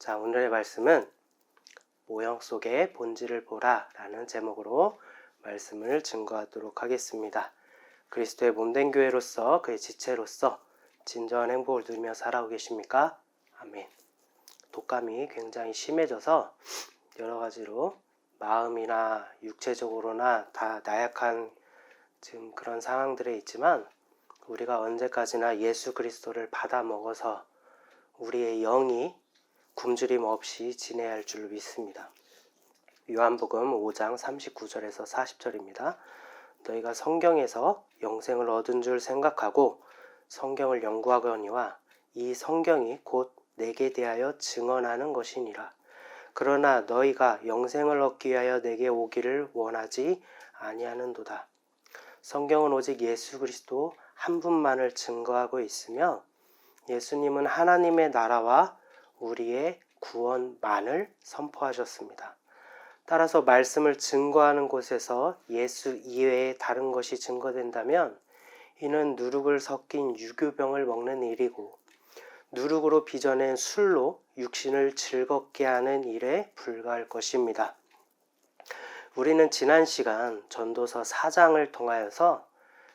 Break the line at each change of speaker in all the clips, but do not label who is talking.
자, 오늘의 말씀은 모형 속의 본질을 보라 라는 제목으로 말씀을 증거하도록 하겠습니다. 그리스도의 몸된 교회로서 그의 지체로서 진정한 행복을 누리며 살아오고 계십니까? 아멘. 독감이 굉장히 심해져서 여러 가지로 마음이나 육체적으로나 다 나약한 지금 그런 상황들에 있지만 우리가 언제까지나 예수 그리스도를 받아 먹어서 우리의 영이 굶주림 없이 지내야 할 줄로 믿습니다. 요한복음 5장 39절에서 40절입니다. 너희가 성경에서 영생을 얻은 줄 생각하고 성경을 연구하거니와 이 성경이 곧 내게 대하여 증언하는 것이니라. 그러나 너희가 영생을 얻기 위하여 내게 오기를 원하지 아니하는도다. 성경은 오직 예수 그리스도 한 분만을 증거하고 있으며 예수님은 하나님의 나라와 우리의 구원만을 선포하셨습니다. 따라서 말씀을 증거하는 곳에서 예수 이외에 다른 것이 증거된다면 이는 누룩을 섞인 유교병을 먹는 일이고 누룩으로 빚어낸 술로 육신을 즐겁게 하는 일에 불과할 것입니다. 우리는 지난 시간 전도서 4장을 통하여서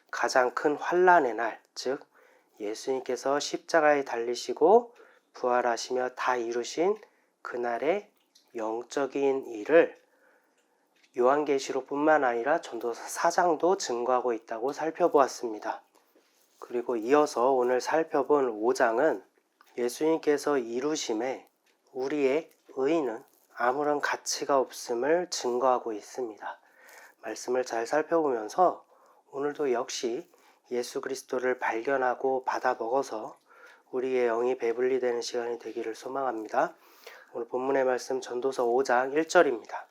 가장 큰 환난의 날, 즉 예수님께서 십자가에 달리시고 부활하시며 다 이루신 그날의 영적인 일을 요한계시록뿐만 아니라 전도서 4장도 증거하고 있다고 살펴보았습니다. 그리고 이어서 오늘 살펴본 5장은 예수님께서 이루심에 우리의 의는 아무런 가치가 없음을 증거하고 있습니다. 말씀을 잘 살펴보면서 오늘도 역시 예수 그리스도를 발견하고 받아 먹어서 우리의 영이 배불리 되는 시간이 되기를 소망합니다. 오늘 본문의 말씀 전도서 5장 1절입니다.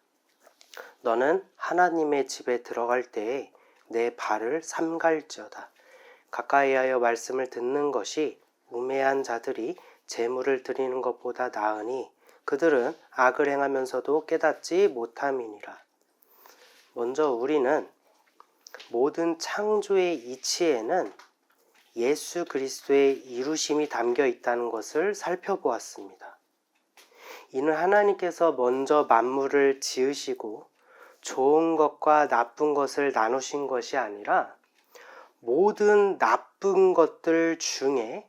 너는 하나님의 집에 들어갈 때에 내 발을 삼갈지어다. 가까이 하여 말씀을 듣는 것이 우매한 자들이 제물을 드리는 것보다 나으니 그들은 악을 행하면서도 깨닫지 못함이니라. 먼저 우리는 모든 창조의 이치에는 예수 그리스도의 이루심이 담겨 있다는 것을 살펴보았습니다. 이는 하나님께서 먼저 만물을 지으시고 좋은 것과 나쁜 것을 나누신 것이 아니라 모든 나쁜 것들 중에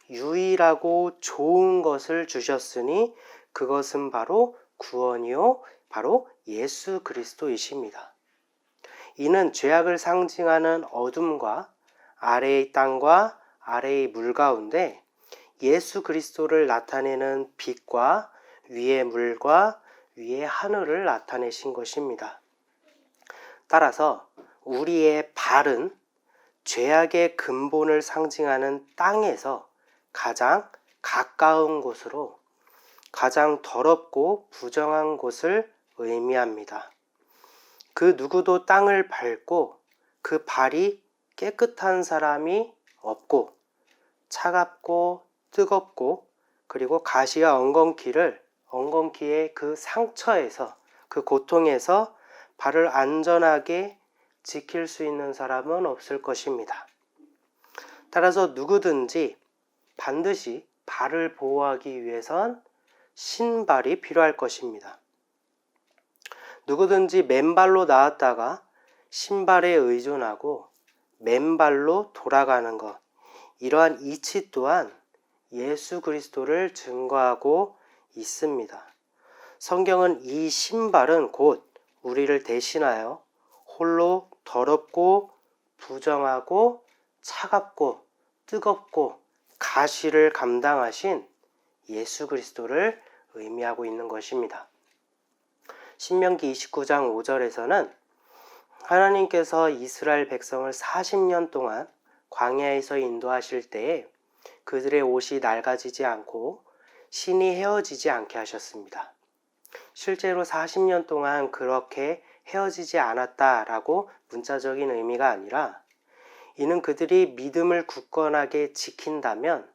유일하고 좋은 것을 주셨으니 그것은 바로 구원이요 바로 예수 그리스도이십니다. 이는 죄악을 상징하는 어둠과 아래의 땅과 아래의 물 가운데 예수 그리스도를 나타내는 빛과 위의 물과 위의 하늘을 나타내신 것입니다. 따라서 우리의 발은 죄악의 근본을 상징하는 땅에서 가장 가까운 곳으로 가장 더럽고 부정한 곳을 의미합니다. 그 누구도 땅을 밟고 그 발이 깨끗한 사람이 없고 차갑고 뜨겁고 그리고 가시와 엉겅퀴의 그 상처에서 그 고통에서 발을 안전하게 지킬 수 있는 사람은 없을 것입니다. 따라서 누구든지 반드시 발을 보호하기 위해선 신발이 필요할 것입니다. 누구든지 맨발로 나왔다가 신발에 의존하고 맨발로 돌아가는 것, 이러한 이치 또한 예수 그리스도를 증거하고 있습니다. 성경은 이 신발은 곧 우리를 대신하여 홀로 더럽고 부정하고 차갑고 뜨겁고 가시를 감당하신 예수 그리스도를 의미하고 있는 것입니다. 신명기 29장 5절에서는 하나님께서 이스라엘 백성을 40년 동안 광야에서 인도하실 때에 그들의 옷이 낡아지지 않고 신이 헤어지지 않게 하셨습니다. 실제로 40년 동안 그렇게 헤어지지 않았다라고 문자적인 의미가 아니라 이는 그들이 믿음을 굳건하게 지킨다면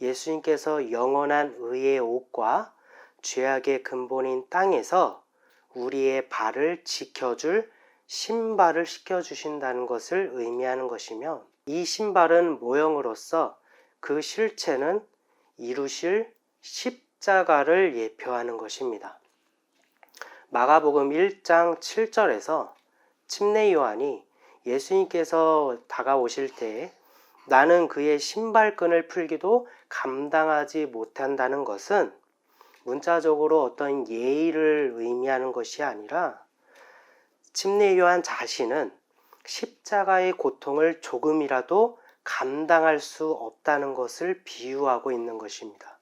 예수님께서 영원한 의의 옷과 죄악의 근본인 땅에서 우리의 발을 지켜줄 신발을 시켜주신다는 것을 의미하는 것이며 이 신발은 모형으로서 그 실체는 이루실 십자가를 예표하는 것입니다. 마가복음 1장 7절에서 침례 요한이 예수님께서 다가오실 때에 나는 그의 신발끈을 풀기도 감당하지 못한다는 것은 문자적으로 어떤 예의를 의미하는 것이 아니라 침례 요한 자신은 십자가의 고통을 조금이라도 감당할 수 없다는 것을 비유하고 있는 것입니다.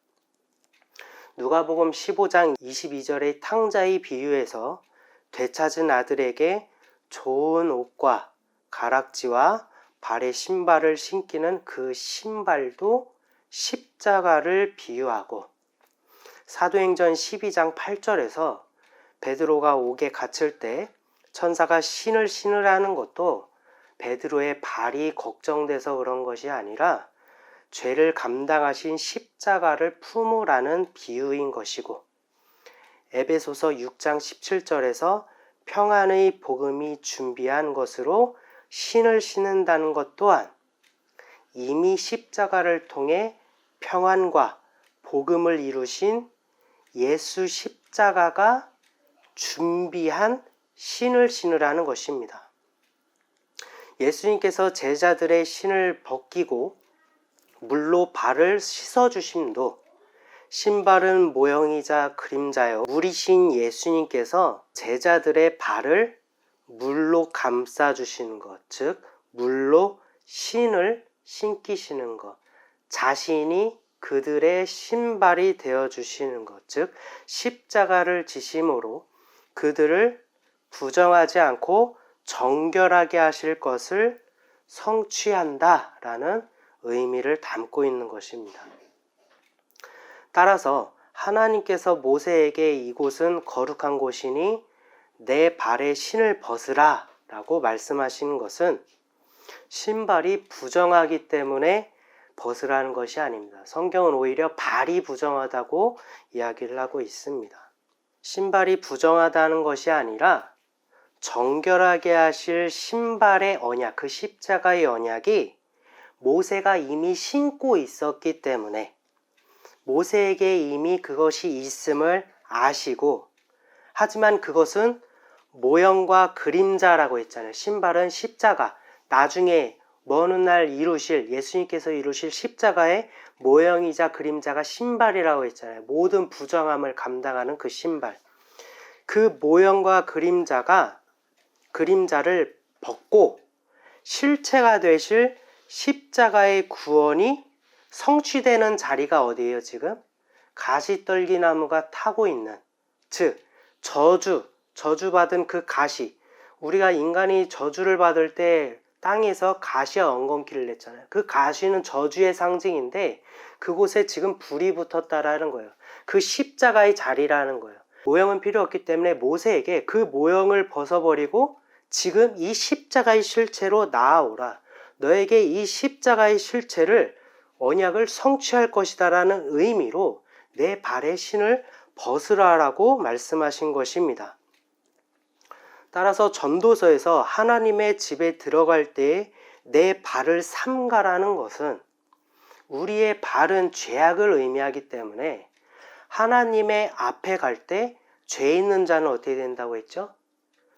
누가복음 15장 22절의 탕자의 비유에서 되찾은 아들에게 좋은 옷과 가락지와 발에 신발을 신기는 그 신발도 십자가를 비유하고, 사도행전 12장 8절에서 베드로가 옥에 갇힐 때 천사가 신을 신으라는 것도 베드로의 발이 걱정돼서 그런 것이 아니라 죄를 감당하신 십자가를 품으라는 비유인 것이고, 에베소서 6장 17절에서 평안의 복음이 준비한 것으로 신을 신는다는 것 또한 이미 십자가를 통해 평안과 복음을 이루신 예수 십자가가 준비한 신을 신으라는 것입니다. 예수님께서 제자들의 신을 벗기고 물로 발을 씻어주심도 신발은 모형이자 그림자요 물이신 예수님께서 제자들의 발을 물로 감싸주시는 것, 즉 물로 신을 신기시는 것, 자신이 그들의 신발이 되어주시는 것, 즉 십자가를 지심으로 그들을 부정하지 않고 정결하게 하실 것을 성취한다라는 의미를 담고 있는 것입니다. 따라서 하나님께서 모세에게 이곳은 거룩한 곳이니 내 발에 신을 벗으라 라고 말씀하시는 것은 신발이 부정하기 때문에 벗으라는 것이 아닙니다. 성경은 오히려 발이 부정하다고 이야기를 하고 있습니다. 신발이 부정하다는 것이 아니라 정결하게 하실 신발의 언약, 그 십자가의 언약이 모세가 이미 신고 있었기 때문에 모세에게 이미 그것이 있음을 아시고, 하지만 그것은 모형과 그림자라고 했잖아요. 신발은 십자가, 나중에 먼 훗날 이루실, 예수님께서 이루실 십자가의 모형이자 그림자가 신발이라고 했잖아요. 모든 부정함을 감당하는 그 신발. 그 모형과 그림자를 벗고 실체가 되실 십자가의 구원이 성취되는 자리가 어디예요? 지금 가시떨기나무가 타고 있는, 즉 저주받은 그 가시, 우리가 인간이 저주를 받을 때 땅에서 가시와 엉겅퀴를 냈잖아요. 그 가시는 저주의 상징인데 그곳에 지금 불이 붙었다라는 거예요. 그 십자가의 자리라는 거예요. 모형은 필요 없기 때문에 모세에게 그 모형을 벗어버리고 지금 이 십자가의 실체로 나아오라. 너에게 이 십자가의 실체를, 언약을 성취할 것이다 라는 의미로 내 발에 신을 벗으라라고 말씀하신 것입니다. 따라서 전도서에서 하나님의 집에 들어갈 때에 내 발을 삼가라는 것은 우리의 발은 죄악을 의미하기 때문에 하나님의 앞에 갈 때 죄 있는 자는 어떻게 된다고 했죠?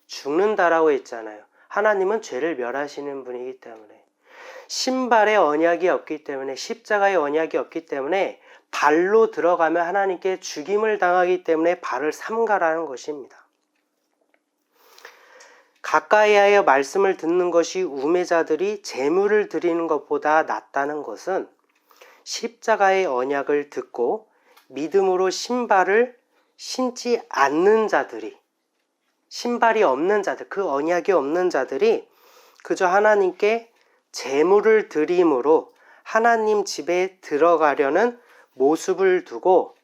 죽는다라고 했잖아요. 하나님은 죄를 멸하시는 분이기 때문에. 신발의 언약이 없기 때문에, 십자가의 언약이 없기 때문에 발로 들어가면 하나님께 죽임을 당하기 때문에 발을 삼가라는 것입니다. 가까이하여 말씀을 듣는 것이 우매자들이 제물을 드리는 것보다 낫다는 것은 십자가의 언약을 듣고 믿음으로 신발을 신지 않는 자들이, 신발이 없는 자들, 그 언약이 없는 자들이 그저 하나님께 제물을 드림으로 하나님 집에 들어가려는 모습을 두고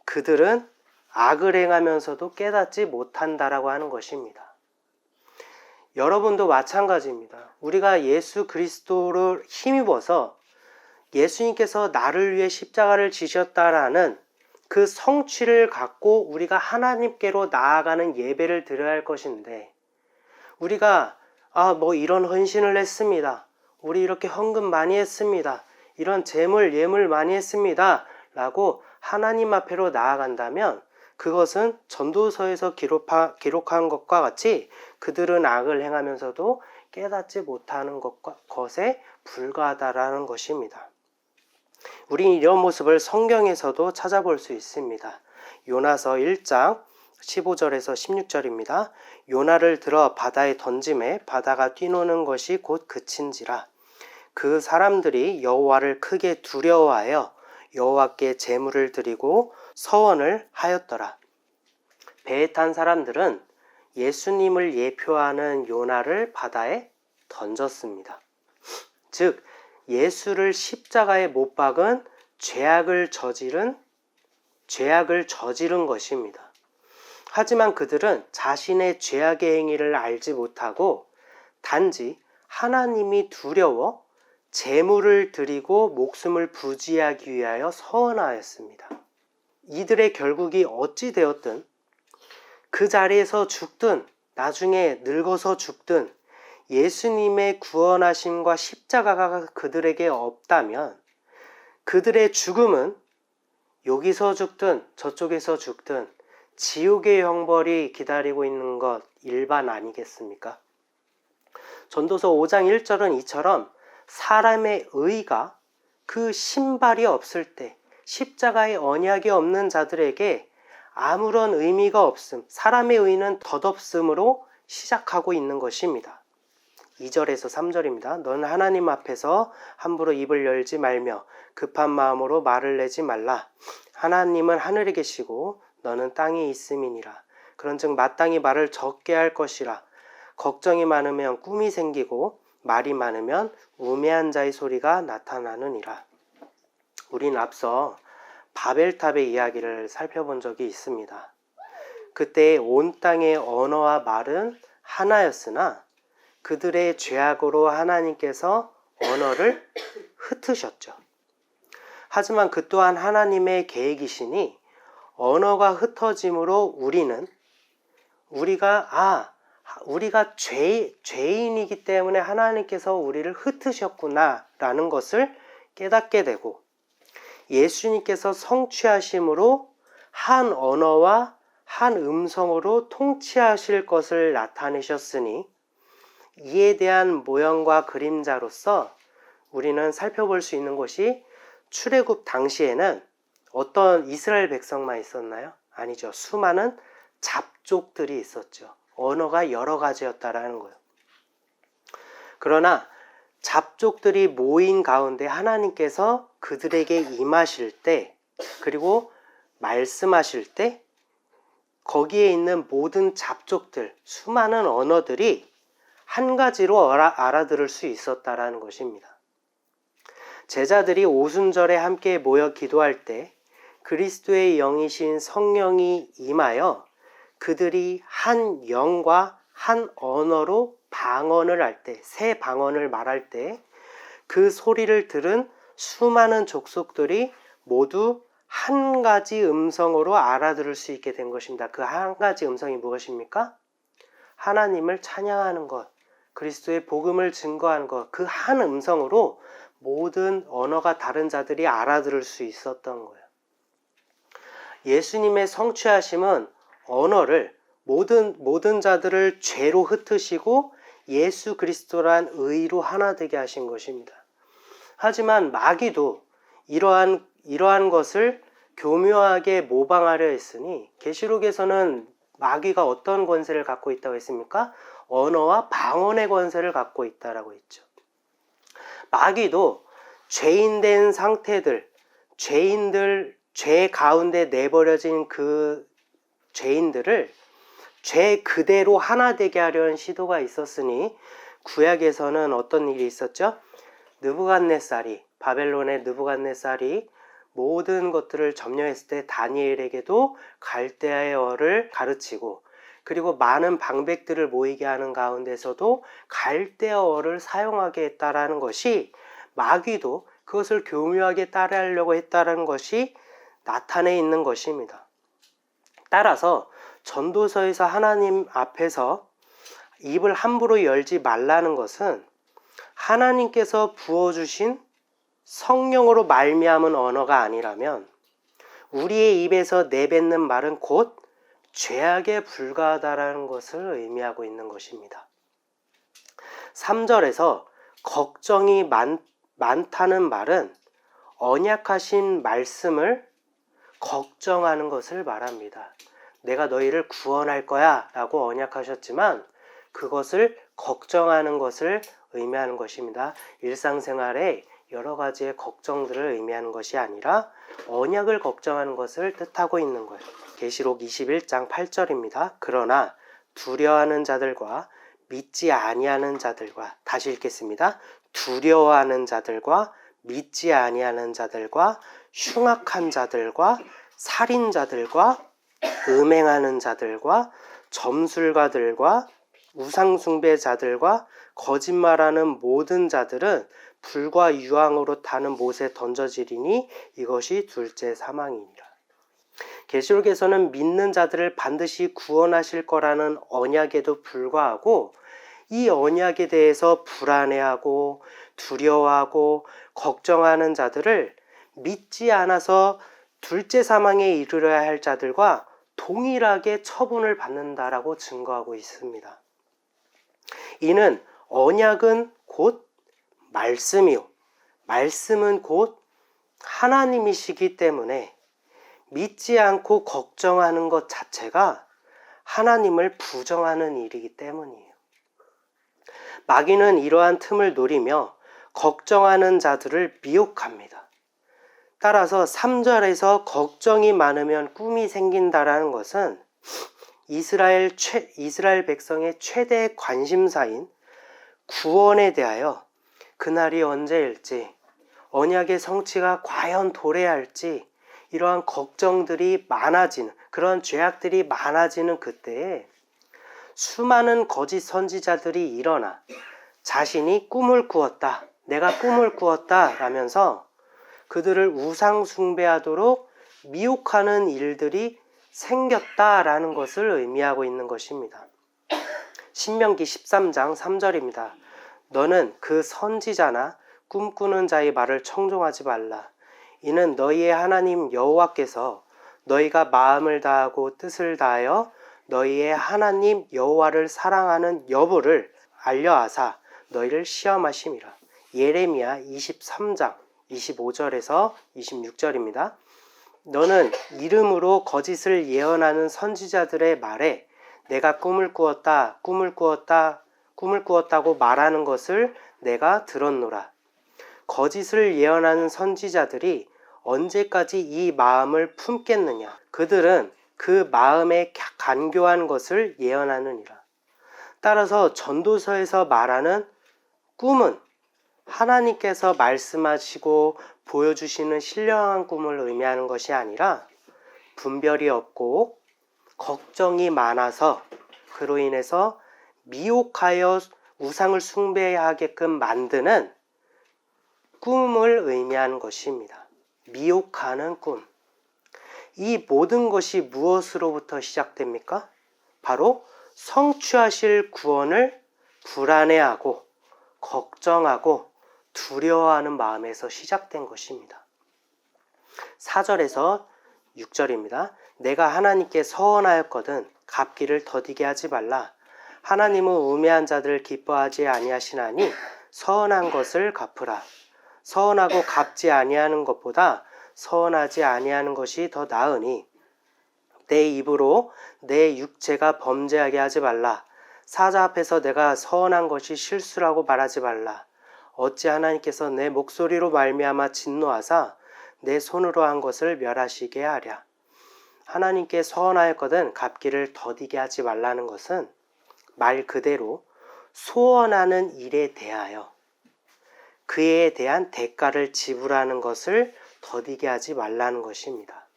그들은 악을 행하면서도 깨닫지 못한다라고 하는 것입니다. 여러분도 마찬가지입니다. 우리가 예수 그리스도를 힘입어서 예수님께서 나를 위해 십자가를 지셨다라는 그 성취를 갖고 우리가 하나님께로 나아가는 예배를 드려야 할 것인데, 우리가 이런 헌신을 했습니다. 우리 이렇게 헌금 많이 했습니다. 이런 재물 예물 많이 했습니다. 라고 하나님 앞으로 나아간다면 그것은 전도서에서 기록한 것과 같이 그들은 악을 행하면서도 깨닫지 못하는 것에 불과하다라는 것입니다. 우린 이런 모습을 성경에서도 찾아볼 수 있습니다. 요나서 1장 15절에서 16절입니다. 요나를 들어 바다에 던짐에 바다가 뛰노는 것이 곧 그친지라. 그 사람들이 여호와를 크게 두려워하여 여호와께 제물을 드리고 서원을 하였더라. 배에 탄 사람들은 예수님을 예표하는 요나를 바다에 던졌습니다. 즉 예수를 십자가에 못 박은 죄악을 저지른 것입니다. 하지만 그들은 자신의 죄악의 행위를 알지 못하고 단지 하나님이 두려워 제물을 드리고 목숨을 부지하기 위하여 서원하였습니다. 이들의 결국이 어찌 되었든 그 자리에서 죽든 나중에 늙어서 죽든 예수님의 구원하심과 십자가가 그들에게 없다면 그들의 죽음은 여기서 죽든 저쪽에서 죽든 지옥의 형벌이 기다리고 있는 것 일반 아니겠습니까? 전도서 5장 1절은 이처럼 사람의 의가 그 신발이 없을 때 십자가의 언약이 없는 자들에게 아무런 의미가 없음, 사람의 의는 덧없음으로 시작하고 있는 것입니다. 2절에서 3절입니다. 너는 하나님 앞에서 함부로 입을 열지 말며 급한 마음으로 말을 내지 말라. 하나님은 하늘에 계시고 너는 땅에 있음이니라. 그런즉 마땅히 말을 적게 할 것이라. 걱정이 많으면 꿈이 생기고 말이 많으면 우매한 자의 소리가 나타나느니라. 우린 앞서 바벨탑의 이야기를 살펴본 적이 있습니다. 그때 온 땅의 언어와 말은 하나였으나 그들의 죄악으로 하나님께서 언어를 흩으셨죠. 하지만 그 또한 하나님의 계획이시니 언어가 흩어짐으로 우리가 죄인이기 때문에 하나님께서 우리를 흩으셨구나 라는 것을 깨닫게 되고 예수님께서 성취하심으로 한 언어와 한 음성으로 통치하실 것을 나타내셨으니 이에 대한 모형과 그림자로서 우리는 살펴볼 수 있는 것이 출애굽 당시에는 어떤 이스라엘 백성만 있었나요? 아니죠. 수많은 잡족들이 있었죠. 언어가 여러 가지였다라는 거예요. 그러나 잡족들이 모인 가운데 하나님께서 그들에게 임하실 때 그리고 말씀하실 때 거기에 있는 모든 잡족들, 수많은 언어들이 한 가지로 알아들을 수 있었다라는 것입니다. 제자들이 오순절에 함께 모여 기도할 때 그리스도의 영이신 성령이 임하여 그들이 한 영과 한 언어로 방언을 할 때, 새 방언을 말할 때 그 소리를 들은 수많은 족속들이 모두 한 가지 음성으로 알아들을 수 있게 된 것입니다. 그 한 가지 음성이 무엇입니까? 하나님을 찬양하는 것, 그리스도의 복음을 증거하는 것, 그 한 음성으로 모든 언어가 다른 자들이 알아들을 수 있었던 거예요. 예수님의 성취하심은 언어를 모든 자들을 죄로 흩으시고 예수 그리스도란 의로 하나 되게 하신 것입니다. 하지만 마귀도 이러한 것을 교묘하게 모방하려 했으니 계시록에서는 마귀가 어떤 권세를 갖고 있다고 했습니까? 언어와 방언의 권세를 갖고 있다라고 했죠. 마귀도 죄인된 상태들, 죄 가운데 내버려진 그 죄인들을 죄 그대로 하나 되게 하려는 시도가 있었으니 구약에서는 어떤 일이 있었죠? 바벨론의 느부갓네살이 모든 것들을 점령했을 때 다니엘에게도 갈대아어를 가르치고 그리고 많은 방백들을 모이게 하는 가운데서도 갈대아어를 사용하게 했다라는 것이 마귀도 그것을 교묘하게 따라하려고 했다라는 것이 나타내 있는 것입니다. 따라서 전도서에서 하나님 앞에서 입을 함부로 열지 말라는 것은 하나님께서 부어주신 성령으로 말미암은 언어가 아니라면 우리의 입에서 내뱉는 말은 곧 죄악에 불과하다라는 것을 의미하고 있는 것입니다. 3절에서 걱정이 많다는 말은 언약하신 말씀을 걱정하는 것을 말합니다. 내가 너희를 구원할 거야 라고 언약하셨지만 그것을 걱정하는 것을 의미하는 것입니다. 일상생활에 여러 가지의 걱정들을 의미하는 것이 아니라 언약을 걱정하는 것을 뜻하고 있는 거예요. 계시록 21장 8절입니다. 그러나 두려워하는 자들과 믿지 아니하는 자들과, 다시 읽겠습니다. 두려워하는 자들과 믿지 아니하는 자들과 흉악한 자들과 살인자들과 음행하는 자들과 점술가들과 우상숭배자들과 거짓말하는 모든 자들은 불과 유황으로 타는 못에 던져지리니 이것이 둘째 사망이니라. 계시록에서는 믿는 자들을 반드시 구원하실 거라는 언약에도 불구하고 이 언약에 대해서 불안해하고 두려워하고 걱정하는 자들을 믿지 않아서 둘째 사망에 이르러야 할 자들과 동일하게 처분을 받는다라고 증거하고 있습니다. 이는 언약은 곧 말씀이요, 말씀은 곧 하나님이시기 때문에 믿지 않고 걱정하는 것 자체가 하나님을 부정하는 일이기 때문이에요. 마귀는 이러한 틈을 노리며 걱정하는 자들을 미혹합니다. 따라서 3절에서 걱정이 많으면 꿈이 생긴다라는 것은 이스라엘 백성의 최대 관심사인 구원에 대하여 그날이 언제일지, 언약의 성취가 과연 도래할지 이러한 걱정들이 많아지는, 그런 죄악들이 많아지는 그때에 수많은 거짓 선지자들이 일어나 자신이 꿈을 꾸었다, 내가 꿈을 꾸었다 라면서 그들을 우상 숭배하도록 미혹하는 일들이 생겼다라는 것을 의미하고 있는 것입니다. 신명기 13장 3절입니다. 너는 그 선지자나 꿈꾸는 자의 말을 청종하지 말라. 이는 너희의 하나님 여호와께서 너희가 마음을 다하고 뜻을 다하여 너희의 하나님 여호와를 사랑하는 여부를 알려하사 너희를 시험하심이라. 예레미야 23장 25절에서 26절입니다. 너는 이름으로 거짓을 예언하는 선지자들의 말에 내가 꿈을 꾸었다, 꿈을 꾸었다, 꿈을 꾸었다고 말하는 것을 내가 들었노라. 거짓을 예언하는 선지자들이 언제까지 이 마음을 품겠느냐? 그들은 그 마음에 간교한 것을 예언하느니라. 따라서 전도서에서 말하는 꿈은 하나님께서 말씀하시고 보여주시는 신령한 꿈을 의미하는 것이 아니라 분별이 없고 걱정이 많아서 그로 인해서 미혹하여 우상을 숭배하게끔 만드는 꿈을 의미하는 것입니다. 미혹하는 꿈. 이 모든 것이 무엇으로부터 시작됩니까? 바로 성취하실 구원을 불안해하고 걱정하고 두려워하는 마음에서 시작된 것입니다. 4절에서 6절입니다. 내가 하나님께 서원하였거든 갚기를 더디게 하지 말라. 하나님은 우매한 자들을 기뻐하지 아니하시나니 서원한 것을 갚으라. 서원하고 갚지 아니하는 것보다 서원하지 아니하는 것이 더 나으니 내 입으로 내 육체가 범죄하게 하지 말라. 사자 앞에서 내가 서원한 것이 실수라고 말하지 말라. 어찌 하나님께서 내 목소리로 말미암아 진노하사 내 손으로 한 것을 멸하시게 하랴. 하나님께 서원하였거든 갚기를 더디게 하지 말라는 것은 말 그대로 소원하는 일에 대하여 그에 대한 대가를 지불하는 것을 더디게 하지 말라는 것입니다.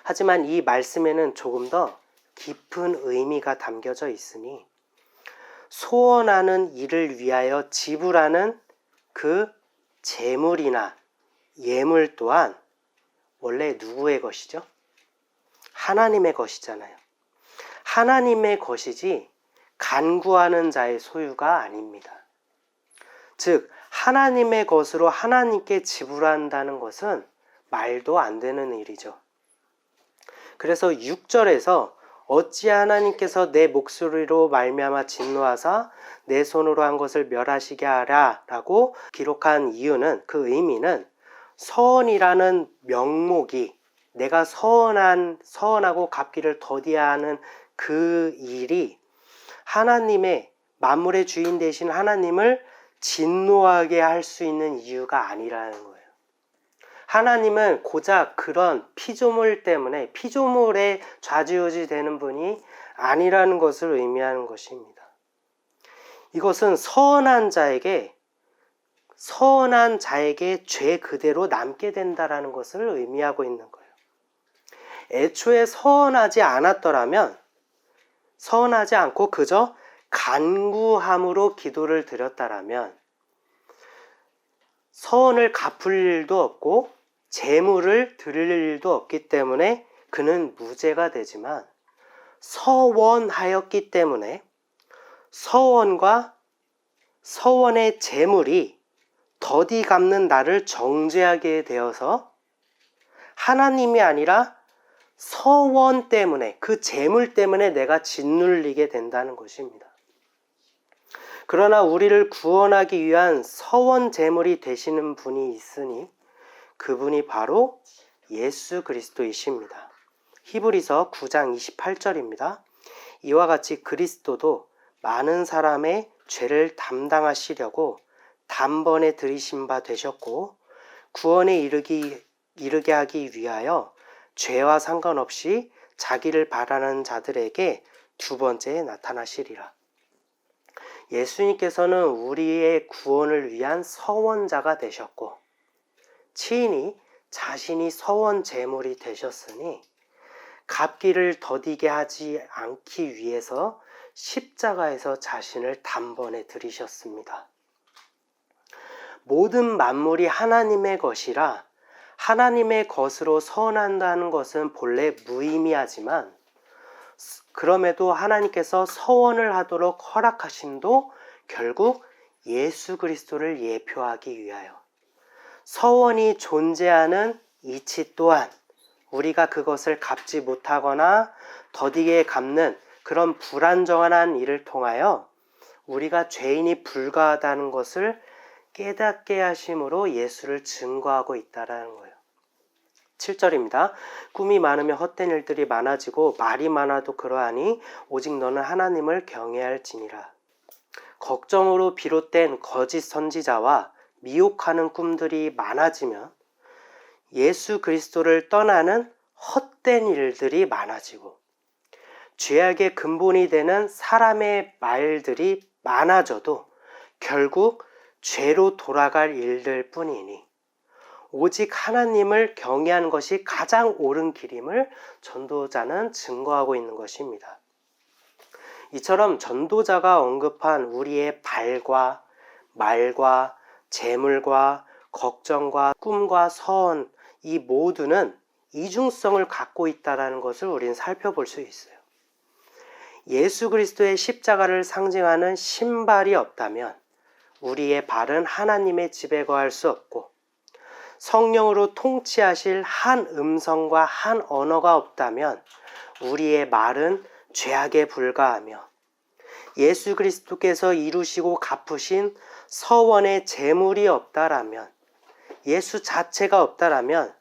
하지만 이 말씀에는 조금 더 깊은 의미가 담겨져 있으니 소원하는 일을 위하여 지불하는 그 재물이나 예물 또한 원래 누구의 것이죠? 하나님의 것이잖아요. 하나님의 것이지 간구하는 자의 소유가 아닙니다. 즉 하나님의 것으로 하나님께 지불한다는 것은 말도 안 되는 일이죠. 그래서 6절에서 어찌 하나님께서 내 목소리로 말미암아 진노하사 내 손으로 한 것을 멸하시게 하라 라고 기록한 이유는, 그 의미는 서원이라는 명목이, 내가 서원하고 갚기를 더디야 하는 그 일이 하나님의, 만물의 주인 되신 하나님을 진노하게 할 수 있는 이유가 아니라는 거예요. 하나님은 고작 그런 피조물 때문에, 피조물에 좌지우지 되는 분이 아니라는 것을 의미하는 것입니다. 이것은 서원한 자에게 죄 그대로 남게 된다라는 것을 의미하고 있는 거예요. 애초에 서원하지 않고 그저 간구함으로 기도를 드렸다라면 서원을 갚을 일도 없고 재물을 드릴 일도 없기 때문에 그는 무죄가 되지만, 서원하였기 때문에 서원과 서원의 재물이 더디 갚는 나를 정죄하게 되어서 하나님이 아니라 서원 때문에, 그 재물 때문에 내가 짓눌리게 된다는 것입니다. 그러나 우리를 구원하기 위한 서원 제물이 되시는 분이 있으니 그분이 바로 예수 그리스도이십니다. 히브리서 9장 28절입니다. 이와 같이 그리스도도 많은 사람의 죄를 담당하시려고 단번에 들이신 바 되셨고, 구원에 이르게 하기 위하여 죄와 상관없이 자기를 바라는 자들에게 두 번째에 나타나시리라. 예수님께서는 우리의 구원을 위한 서원자가 되셨고, 친히 자신이 서원 제물이 되셨으니 갚기를 더디게 하지 않기 위해서 십자가에서 자신을 단번에 들이셨습니다. 모든 만물이 하나님의 것이라 하나님의 것으로 서원한다는 것은 본래 무의미하지만, 그럼에도 하나님께서 서원을 하도록 허락하심도 결국 예수 그리스도를 예표하기 위하여, 서원이 존재하는 이치 또한 우리가 그것을 갚지 못하거나 더디게 갚는 그런 불안정한 일을 통하여 우리가 죄인이 불가하다는 것을 깨닫게 하심으로 예수를 증거하고 있다라는 거예요. 7절입니다. 꿈이 많으면 헛된 일들이 많아지고 말이 많아도 그러하니 오직 너는 하나님을 경외할지니라. 걱정으로 비롯된 거짓 선지자와 미혹하는 꿈들이 많아지면 예수 그리스도를 떠나는 헛된 일들이 많아지고, 죄악의 근본이 되는 사람의 말들이 많아져도 결국 죄로 돌아갈 일들 뿐이니 오직 하나님을 경외하는 것이 가장 옳은 길임을 전도자는 증거하고 있는 것입니다. 이처럼 전도자가 언급한 우리의 발과 말과 재물과 걱정과 꿈과 서원, 이 모두는 이중성을 갖고 있다는 것을 우리는 살펴볼 수 있어요. 예수 그리스도의 십자가를 상징하는 신발이 없다면 우리의 발은 하나님의 집에 거할 수 없고, 성령으로 통치하실 한 음성과 한 언어가 없다면 우리의 말은 죄악에 불과하며, 예수 그리스도께서 이루시고 갚으신 서원의 제물이 없다라면, 예수 자체가 없다라면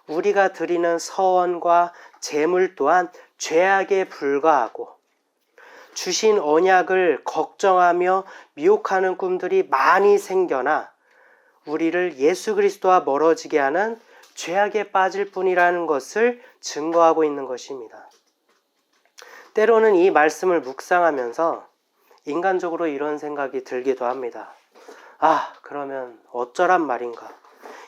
우리가 드리는 서원과 제물 또한 죄악에 불과하고, 주신 언약을 걱정하며 미혹하는 꿈들이 많이 생겨나 우리를 예수 그리스도와 멀어지게 하는 죄악에 빠질 뿐이라는 것을 증거하고 있는 것입니다. 때로는 이 말씀을 묵상하면서 인간적으로 이런 생각이 들기도 합니다. 그러면 어쩌란 말인가?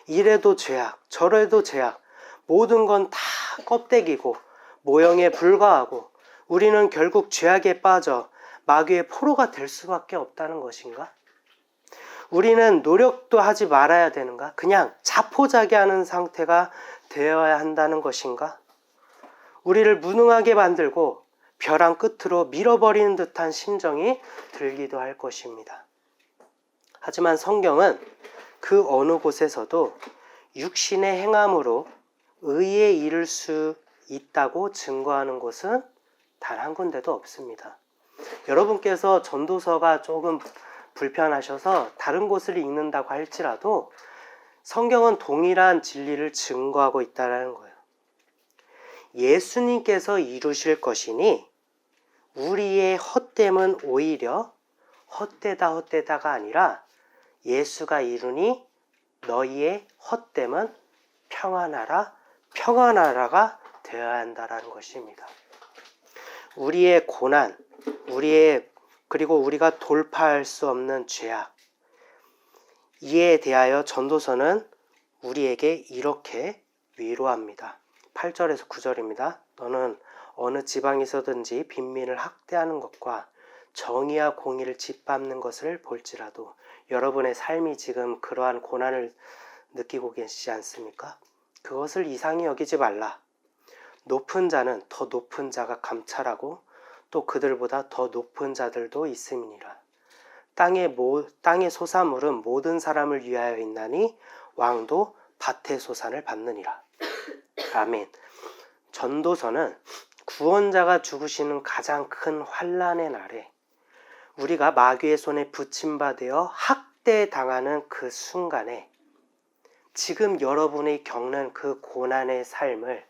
이래도 죄악, 저래도 죄악, 모든 건 다 껍데기고 모형에 불과하고 우리는 결국 죄악에 빠져 마귀의 포로가 될 수밖에 없다는 것인가? 우리는 노력도 하지 말아야 되는가? 그냥 자포자기하는 상태가 되어야 한다는 것인가? 우리를 무능하게 만들고 벼랑 끝으로 밀어버리는 듯한 심정이 들기도 할 것입니다. 하지만 성경은 그 어느 곳에서도 육신의 행함으로 의에 이를 수 있다고 증거하는 곳은 단 한 군데도 없습니다. 여러분께서 전도서가 조금 불편하셔서 다른 곳을 읽는다고 할지라도 성경은 동일한 진리를 증거하고 있다는 거예요. 예수님께서 이루실 것이니 우리의 헛됨은 오히려 헛되다가 아니라 예수가 이루니 너희의 헛됨은 평안하라가 되어야 한다라는 것입니다. 우리의 고난, 그리고 우리가 돌파할 수 없는 죄악, 이에 대하여 전도서는 우리에게 이렇게 위로합니다. 8절에서 9절입니다. 너는 어느 지방에서든지 빈민을 학대하는 것과 정의와 공의를 짓밟는 것을 볼지라도, 여러분의 삶이 지금 그러한 고난을 느끼고 계시지 않습니까? 그것을 이상히 여기지 말라. 높은 자는 더 높은 자가 감찰하고 또 그들보다 더 높은 자들도 있음이니라. 땅의 소사물은 모든 사람을 위하여 있나니 왕도 밭의 소산을 받느니라. 아멘. 전도서는 구원자가 죽으시는 가장 큰 환난의 날에 우리가 마귀의 손에 붙임받아 학대당하는 그 순간에 지금 여러분이 겪는 그 고난의 삶을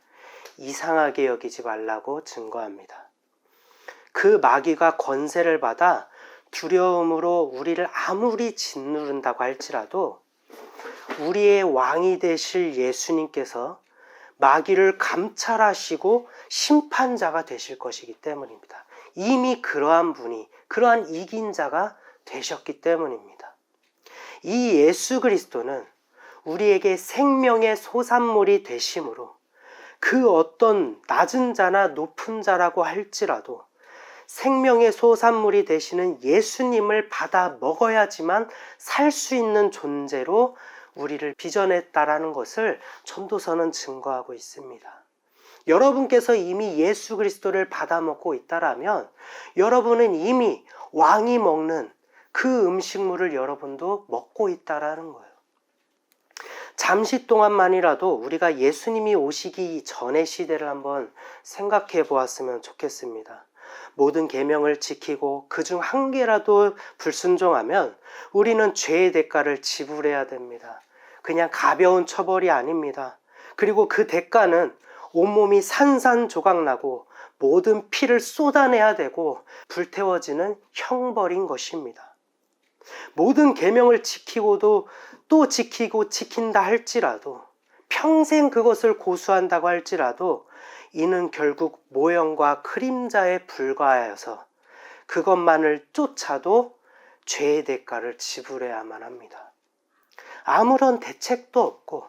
이상하게 여기지 말라고 증거합니다. 그 마귀가 권세를 받아 두려움으로 우리를 아무리 짓누른다고 할지라도 우리의 왕이 되실 예수님께서 마귀를 감찰하시고 심판자가 되실 것이기 때문입니다. 이미 그러한 분이, 그러한 이긴 자가 되셨기 때문입니다. 이 예수 그리스도는 우리에게 생명의 소산물이 되심으로 그 어떤 낮은 자나 높은 자라고 할지라도 생명의 소산물이 되시는 예수님을 받아 먹어야지만 살 수 있는 존재로 우리를 빚어냈다라는 것을 전도서는 증거하고 있습니다. 여러분께서 이미 예수 그리스도를 받아 먹고 있다라면 여러분은 이미 왕이 먹는 그 음식물을 여러분도 먹고 있다라는 거예요. 잠시 동안만이라도 우리가 예수님이 오시기 전의 시대를 한번 생각해 보았으면 좋겠습니다. 모든 계명을 지키고 그중 한 개라도 불순종하면 우리는 죄의 대가를 지불해야 됩니다. 그냥 가벼운 처벌이 아닙니다. 그리고 그 대가는 온몸이 산산조각나고 모든 피를 쏟아내야 되고 불태워지는 형벌인 것입니다. 모든 계명을 지키고도 또 지킨다 할지라도 평생 그것을 고수한다고 할지라도 이는 결국 모형과 그림자에 불과하여서 그것만을 쫓아도 죄의 대가를 지불해야만 합니다. 아무런 대책도 없고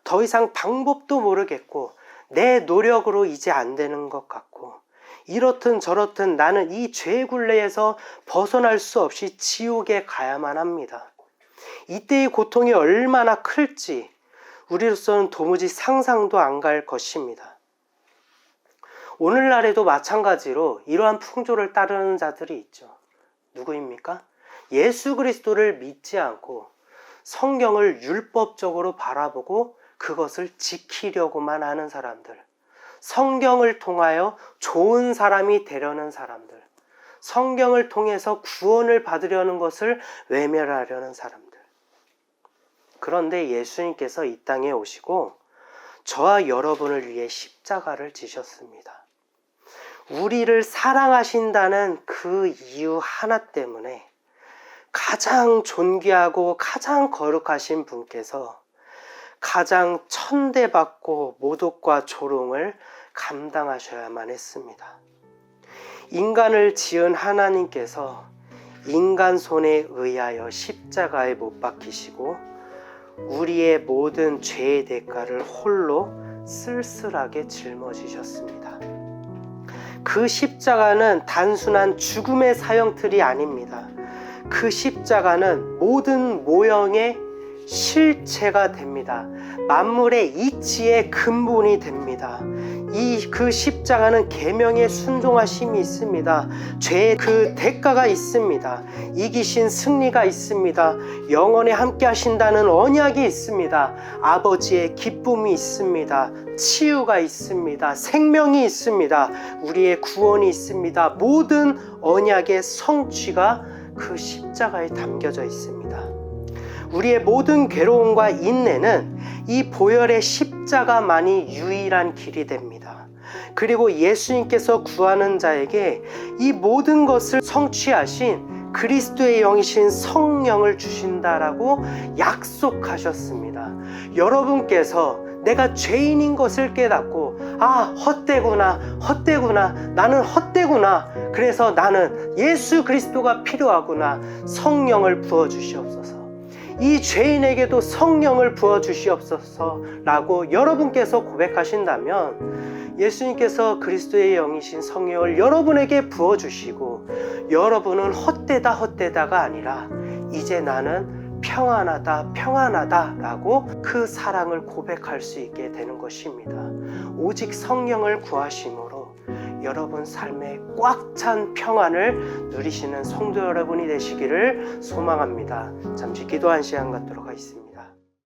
더 이상 방법도 모르겠고 내 노력으로 이제 안 되는 것 같고 이렇든 저렇든 나는 이 죄의 굴레에서 벗어날 수 없이 지옥에 가야만 합니다. 이때의 고통이 얼마나 클지 우리로서는 도무지 상상도 안 갈 것입니다. 오늘날에도 마찬가지로 이러한 풍조를 따르는 자들이 있죠. 누구입니까? 예수 그리스도를 믿지 않고 성경을 율법적으로 바라보고 그것을 지키려고만 하는 사람들, 성경을 통하여 좋은 사람이 되려는 사람들, 성경을 통해서 구원을 받으려는 것을 외면하려는 사람들. 그런데 예수님께서 이 땅에 오시고 저와 여러분을 위해 십자가를 지셨습니다. 우리를 사랑하신다는 그 이유 하나 때문에 가장 존귀하고 가장 거룩하신 분께서 가장 천대받고 모독과 조롱을 감당하셔야만 했습니다. 인간을 지은 하나님께서 인간 손에 의하여 십자가에 못 박히시고 우리의 모든 죄의 대가를 홀로 쓸쓸하게 짊어지셨습니다. 그 십자가는 단순한 죽음의 사형틀이 아닙니다. 그 십자가는 모든 모형의 실체가 됩니다. 만물의 이치의 근본이 됩니다. 그 십자가는 계명에 순종하심이 있습니다. 죄의 그 대가가 있습니다. 이기신 승리가 있습니다. 영원에 함께 하신다는 언약이 있습니다. 아버지의 기쁨이 있습니다. 치유가 있습니다. 생명이 있습니다. 우리의 구원이 있습니다. 모든 언약의 성취가 그 십자가에 담겨져 있습니다. 우리의 모든 괴로움과 인내는 이 보혈의 십자가만이 유일한 길이 됩니다. 그리고 예수님께서 구하는 자에게 이 모든 것을 성취하신 그리스도의 영이신 성령을 주신다라고 약속하셨습니다. 여러분께서 내가 죄인인 것을 깨닫고 헛되구나 나는 헛되구나, 그래서 나는 예수 그리스도가 필요하구나, 성령을 부어주시옵소서. 이 죄인에게도 성령을 부어주시옵소서 라고 여러분께서 고백하신다면 예수님께서 그리스도의 영이신 성령을 여러분에게 부어주시고 여러분은 헛되다가 아니라 이제 나는 평안하다 라고 그 사랑을 고백할 수 있게 되는 것입니다. 오직 성령을 구하심으로 여러분 삶에 꽉 찬 평안을 누리시는 성도 여러분이 되시기를 소망합니다. 잠시 기도한 시간 갖도록 하겠습니다.